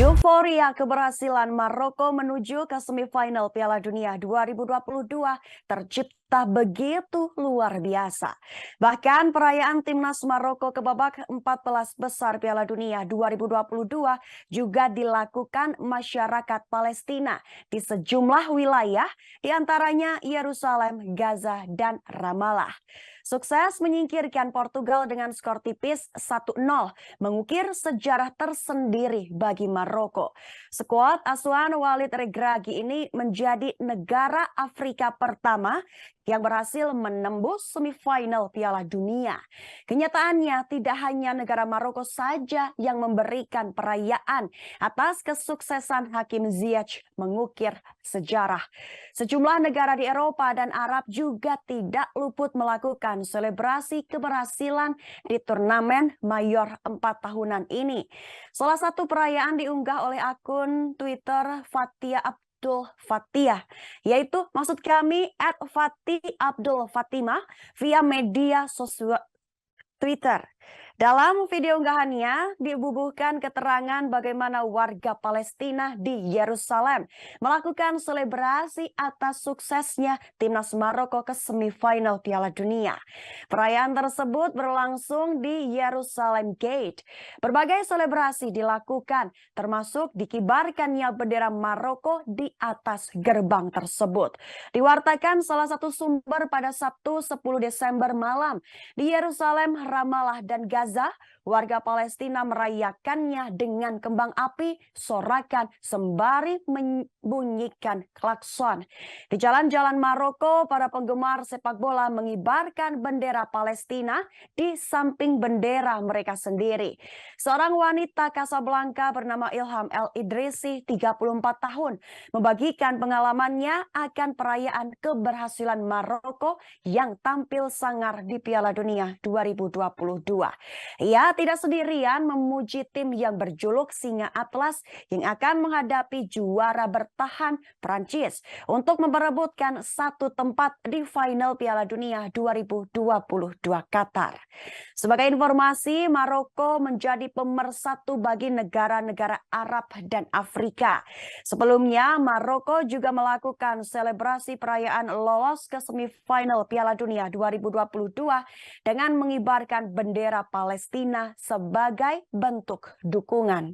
Euforia keberhasilan Maroko menuju ke semifinal Piala Dunia 2022 tercipta begitu luar biasa. Bahkan perayaan timnas Maroko ke babak 14 besar Piala Dunia 2022 juga dilakukan masyarakat Palestina di sejumlah wilayah, di antaranya Yerusalem, Gaza, dan Ramallah. Sukses menyingkirkan Portugal dengan skor tipis 1-0 mengukir sejarah tersendiri bagi Maroko. Skuad asuhan Walid Regragui ini menjadi negara Afrika pertama yang berhasil menembus semifinal Piala Dunia. Kenyataannya tidak hanya negara Maroko saja yang memberikan perayaan atas kesuksesan Hakim Ziyech mengukir sejarah. Sejumlah negara di Eropa dan Arab juga tidak luput melakukan selebrasi keberhasilan di turnamen mayor 4 tahunan ini. Salah satu perayaan diunggah oleh akun Twitter Fatia Abdul Fatia, yaitu maksud kami @Fati_Abdul_Fatimah via media sosial Twitter. Dalam video unggahannya dibubuhkan keterangan bagaimana warga Palestina di Yerusalem melakukan selebrasi atas suksesnya timnas Maroko ke semifinal Piala Dunia. Perayaan tersebut berlangsung di Yerusalem Gate. Berbagai selebrasi dilakukan, termasuk dikibarkannya bendera Maroko di atas gerbang tersebut. Diwartakan salah satu sumber pada Sabtu 10 Desember malam di Yerusalem, Ramallah, dan Gaza, warga Palestina merayakannya dengan kembang api, sorakan, sembari membunyikan klakson. Di jalan-jalan Maroko, para penggemar sepak bola mengibarkan bendera Palestina di samping bendera mereka sendiri. Seorang wanita Casablanca bernama Ilham El Idrisi, 34 tahun, membagikan pengalamannya akan perayaan keberhasilan Maroko yang tampil sangar di Piala Dunia 2022. Ia tidak sendirian memuji tim yang berjuluk Singa Atlas yang akan menghadapi juara bertahan Prancis untuk memperebutkan satu tempat di final Piala Dunia 2022 Qatar. Sebagai informasi, Maroko menjadi pemersatu bagi negara-negara Arab dan Afrika. Sebelumnya, Maroko juga melakukan selebrasi perayaan lolos ke semifinal Piala Dunia 2022 dengan mengibarkan bendera Palestina sebagai bentuk dukungan.